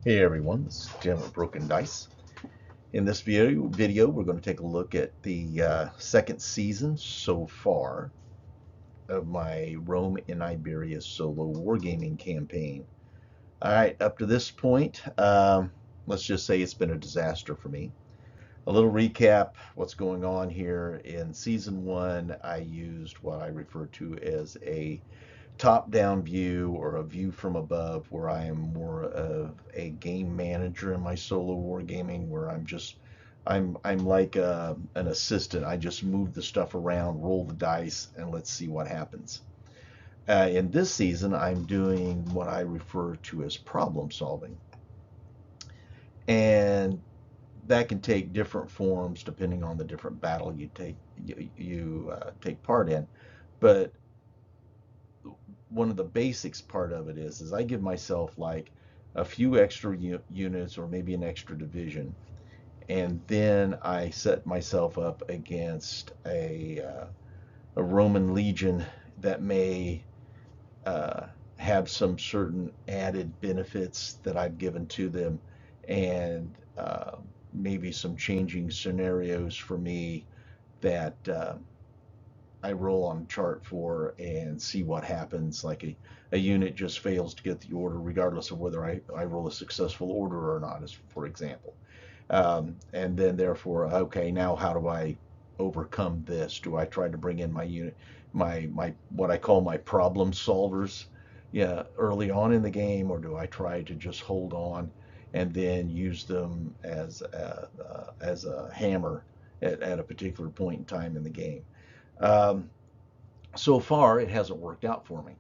Hey everyone, this is Jim with Broken Dice. In this video we're going to take a look at the second season so far of my Rome in Iberia solo wargaming campaign. Alright, up to this point, let's just say it's been a disaster for me. A little recap, what's going on here. In season 1, I used what I refer to as a top-down view or a view from above, where I am more of a game manager in my solo wargaming, where I'm like an assistant. I just move the stuff around, roll the dice, and let's see what happens. In this season, I'm doing what I refer to as problem solving, and that can take different forms depending on the different battle you take part in. But one of the basics part of it is I give myself like a few extra units or maybe an extra division, and then I set myself up against a Roman legion that may have some certain added benefits that I've given to them, and maybe some changing scenarios for me that I roll on a chart for and see what happens. Like a unit just fails to get the order, regardless of whether I roll a successful order or not, as for example. And then therefore, okay, now how do I overcome this? Do I try to bring in my unit, my what I call my problem solvers, yeah, early on in the game, or do I try to just hold on and then use them as a hammer at a particular point in time in the game? Um, so far, it hasn't worked out for me.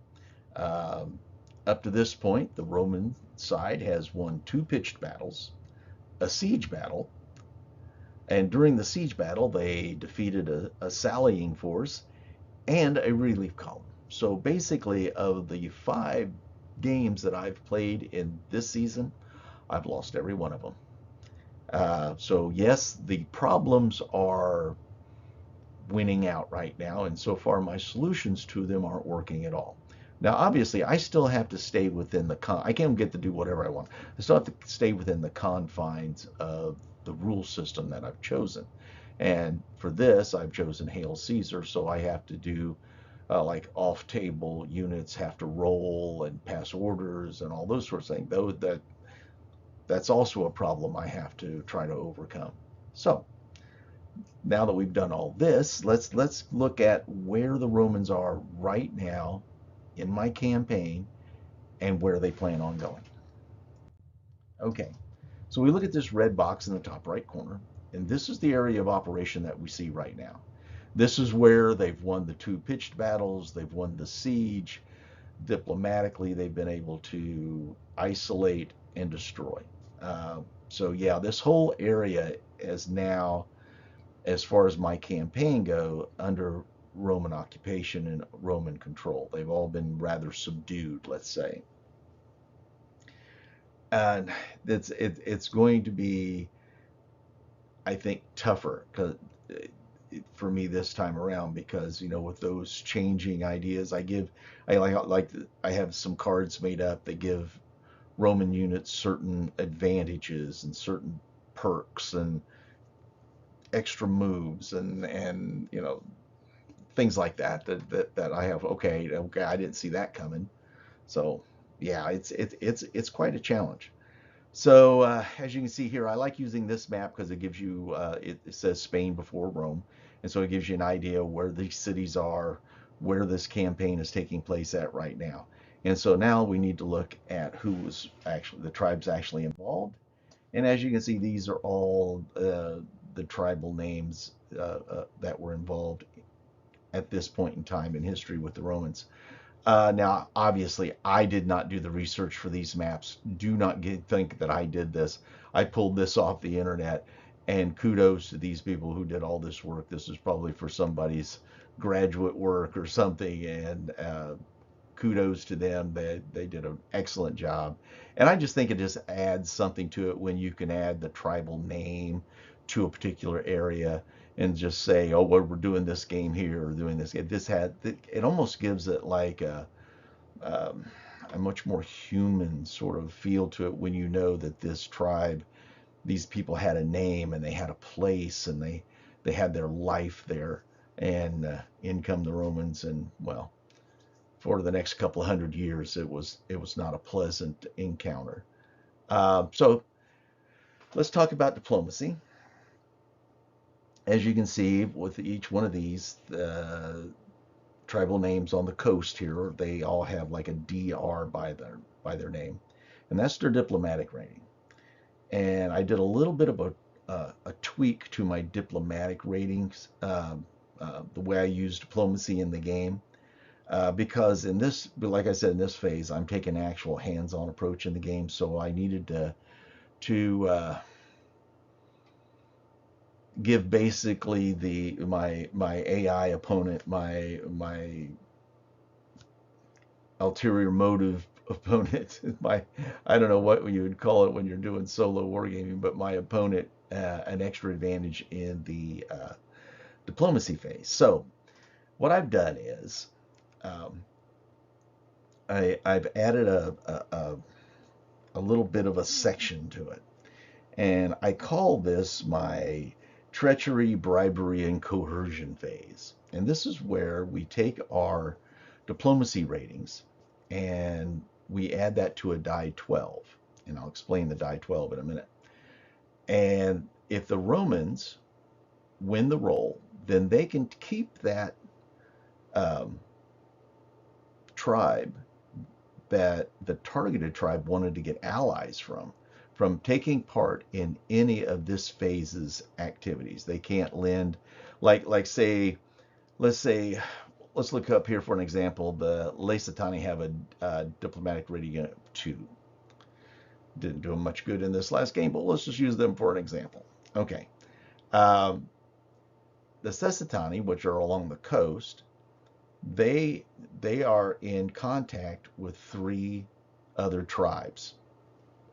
Um, Up to this point, the Roman side has won two pitched battles, a siege battle, and during the siege battle, they defeated a sallying force and a relief column. So basically, of the 5 games that I've played in this season, I've lost every one of them. So yes, the problems are winning out right now, and so far my solutions to them aren't working at all. Now, obviously, I still have to stay within I can't get to do whatever I want. I still have to stay within the confines of the rule system that I've chosen. And for this, I've chosen Hail Caesar, so I have to do like off-table units have to roll and pass orders and all those sorts of things. Though that's also a problem I have to try to overcome. So now that we've done all this, let's look at where the Romans are right now in my campaign and where they plan on going. Okay, so we look at this red box in the top right corner, and this is the area of operation that we see right now. This is where they've won the 2 pitched battles, they've won the siege. Diplomatically, they've been able to isolate and destroy. So yeah, this whole area is now, as far as my campaign go, under Roman occupation and Roman control. They've all been rather subdued, let's say. And it's going to be, I think, tougher for me this time around, because with those changing ideas I have some cards made up that give Roman units certain advantages and certain perks and extra moves and things like that I have. Okay, I didn't see that coming. So yeah, it's quite a challenge. So as you can see here, I like using this map because it gives you it says Spain before Rome, and so it gives you an idea where these cities are, where this campaign is taking place at right now. And so now we need to look at who was actually the tribes actually involved. And as you can see, these are all the tribal names that were involved at this point in time in history with the Romans. Now, obviously, I did not do the research for these maps. Do not think that I did this. I pulled this off the internet, and kudos to these people who did all this work. This is probably for somebody's graduate work or something, and kudos to them. They did an excellent job. And I just think it just adds something to it when you can add the tribal name to a particular area and just say, oh, well, we're doing this game here or doing this. It almost gives it like um, a much more human sort of feel to it when you know that this tribe, these people had a name and they had a place and they had their life there. And in come the Romans, and well, for the next couple of hundred years, it was not a pleasant encounter. So let's talk about diplomacy. As you can see, with each one of these tribal names on the coast here, they all have like a DR by their name, and that's their diplomatic rating. And I did a little bit of a tweak to my diplomatic ratings, the way I use diplomacy in the game, because like I said, in this phase, I'm taking an actual hands-on approach in the game, so I needed to give basically my AI opponent, my ulterior motive opponent, I don't know what you would call it when you're doing solo wargaming, but my opponent an extra advantage in the diplomacy phase. So what I've done is I've added a little bit of a section to it, and I call this my treachery, bribery, and coercion phase. And this is where we take our diplomacy ratings and we add that to a die 12. And I'll explain the die 12 in a minute. And if the Romans win the roll, then they can keep that tribe that the targeted tribe wanted to get allies from taking part in any of this phase's activities. They can't lend, like say, let's look up here for an example. The Lecitani have a diplomatic rating of 2. Didn't do them much good in this last game, but let's just use them for an example. Okay. The Sessitani, which are along the coast, they are in contact with 3 other tribes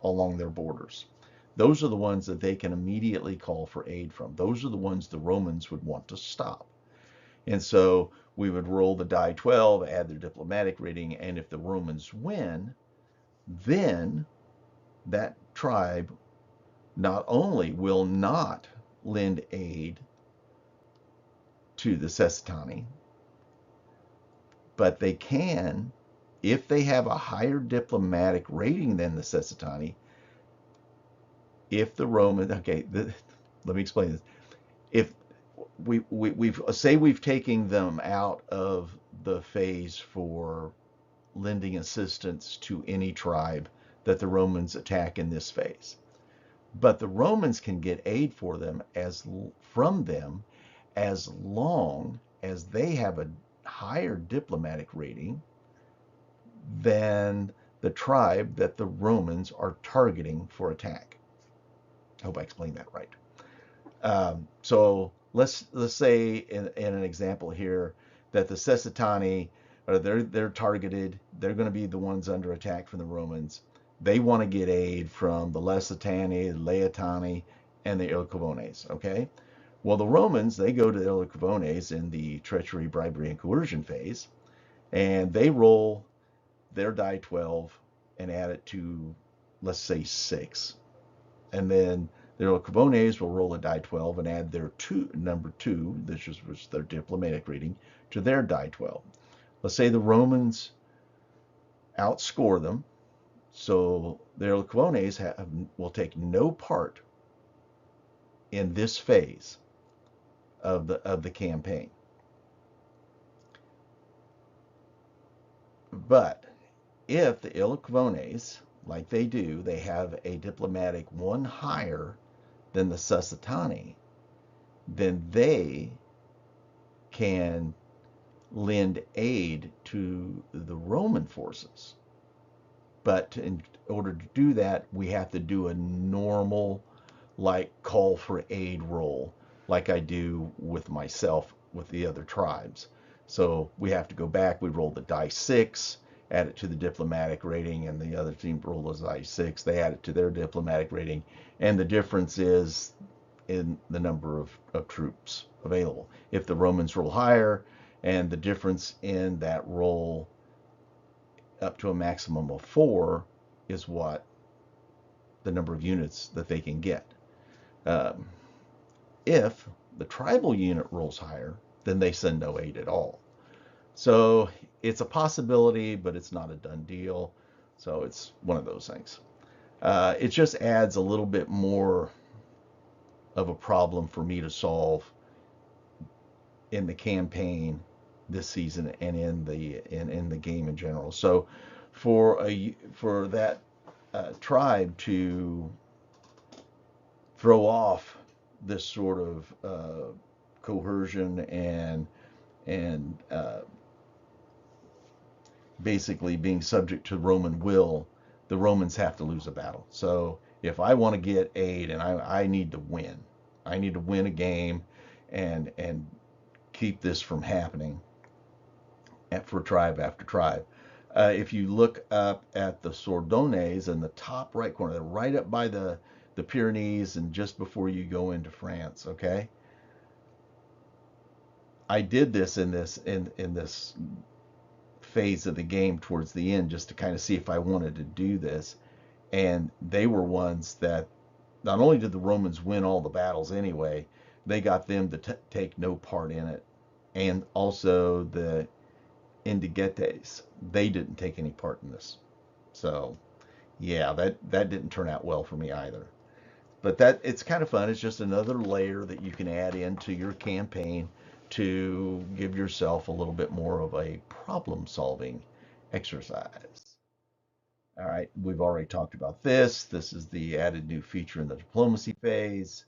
along their borders. Those are the ones that they can immediately call for aid from. Those are the ones the Romans would want to stop. And so we would roll the die 12, add their diplomatic rating, and if the Romans win, then that tribe not only will not lend aid to the Sessitani, but they can, if they have a higher diplomatic rating than the Sessitani, if the Roman, okay, let me explain this. If we've taken them out of the phase for lending assistance to any tribe that the Romans attack in this phase, but the Romans can get aid from them as long as they have a higher diplomatic rating than the tribe that the Romans are targeting for attack. I hope I explained that right. So let's say in an example here that the Sessitani, they're targeted. They're going to be the ones under attack from the Romans. They want to get aid from the Lecitani, Laetani, and the Ilcovones. Okay. Well, the Romans, they go to the Ilcovones in the treachery, bribery, and coercion phase, and they roll their die 12 and add it to, let's say, 6. And then the Ilcovones will roll a die 12 and add their number 2, this was their diplomatic rating, to their die 12. Let's say the Romans outscore them, so the Ilcovones will take no part in this phase of the campaign. But if the Ilcovones, like they do, they have a diplomatic 1 higher than the Sessitani, then they can lend aid to the Roman forces. But in order to do that, we have to do a normal, like, call for aid roll, like I do with myself with the other tribes. So we have to go back, we roll the die 6, add it to the diplomatic rating, and the other team rolls the die 6, they add it to their diplomatic rating, and the difference is in the number of troops available. If the Romans roll higher, and the difference in that roll up to a maximum of 4 is what the number of units that they can get. Um, if the tribal unit rolls higher, then they send no aid at all. So it's a possibility, but it's not a done deal. So it's one of those things. It just adds a little bit more of a problem for me to solve in the campaign this season and in the game in general. So for that tribe to throw off this sort of coercion and basically being subject to Roman will, the Romans have to lose a battle. So if I want to get aid and I need to win, I need to win a game and keep this from happening for tribe after tribe. If you look up at the Sordones in the top right corner, they're right up by the Pyrenees and just before you go into France, okay? I did this in this phase of the game towards the end just to kind of see if I wanted to do this. And they were ones that not only did the Romans win all the battles anyway, they got them to take no part in it. And also the Indigetes, they didn't take any part in this. So yeah, that didn't turn out well for me either. But that it's kind of fun. It's just another layer that you can add into your campaign to give yourself a little bit more of a problem solving exercise. All right, we've already talked about this. This is the added new feature in the diplomacy phase.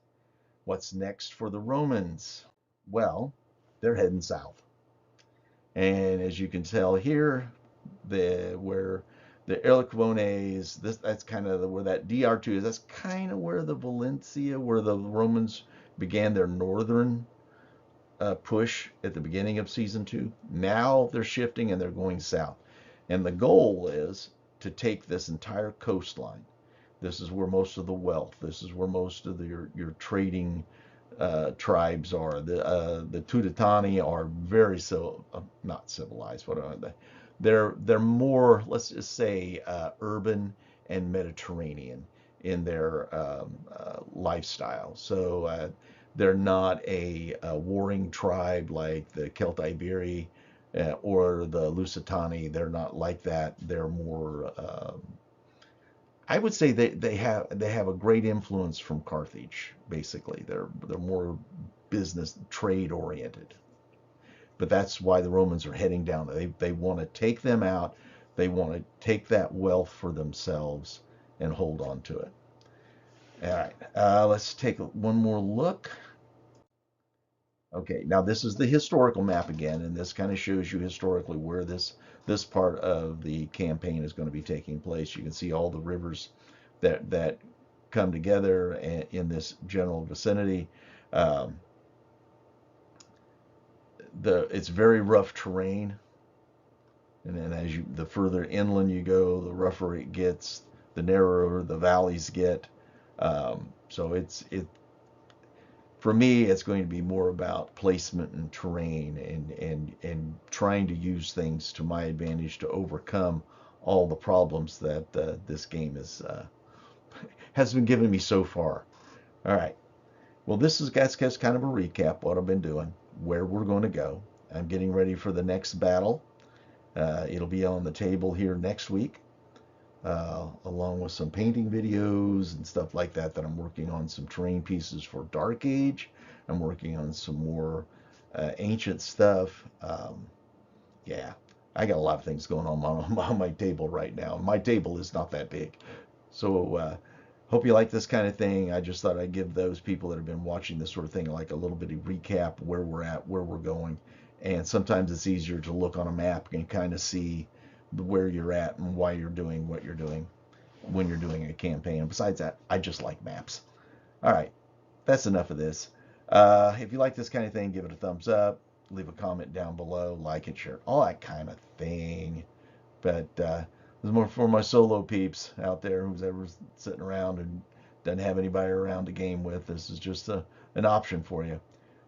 What's next for the Romans? Well, they're heading south. And as you can tell here, where the Erlequones, that's kind of where that DR2 is. That's kind of where the Valencia, where the Romans began their northern push at the beginning of season 2. Now they're shifting and they're going south. And the goal is to take this entire coastline. This is where most of the wealth, this is where most of your trading tribes are. The Tudatani are very not civilized. What are they? They're more, let's just say, urban and Mediterranean in their lifestyle. So they're not a warring tribe like the Iberia or the Lusitani. They're not like that. They're more I would say they have a great influence from Carthage. Basically, they're more business trade oriented. But that's why the Romans are heading down. They want to take them out. They want to take that wealth for themselves and hold on to it. All right, let's take one more look. Okay, now this is the historical map again, and this kind of shows you historically where this part of the campaign is going to be taking place. You can see all the rivers that come together in this general vicinity. It's very rough terrain, and then the further inland you go, the rougher it gets, the narrower the valleys get. So for me, it's going to be more about placement and terrain and trying to use things to my advantage to overcome all the problems that this game has been giving me so far. All right. Well, that's kind of a recap what I've been doing, where we're going to go. I'm getting ready for the next battle. It'll be on the table here next week. Along with some painting videos and stuff like that I'm working on some terrain pieces for Dark Age. I'm working on some more ancient stuff. Yeah, I got a lot of things going on my table right now. My table is not that big. So hope you like this kind of thing. I just thought I'd give those people that have been watching this sort of thing like a little bit of recap where we're at, where we're going. And sometimes it's easier to look on a map and kind of see where you're at and why you're doing what you're doing when you're doing a campaign. And besides that, I just like maps. All right, that's enough of this. If you like this kind of thing, give it a thumbs up, leave a comment down below, like and share, all that kind of thing. But this is more for my solo peeps out there who's ever sitting around and doesn't have anybody around to game with. This is just an option for you.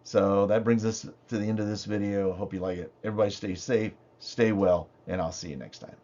So that brings us to the end of this video. I hope you like it. Everybody stay safe, stay well, and I'll see you next time.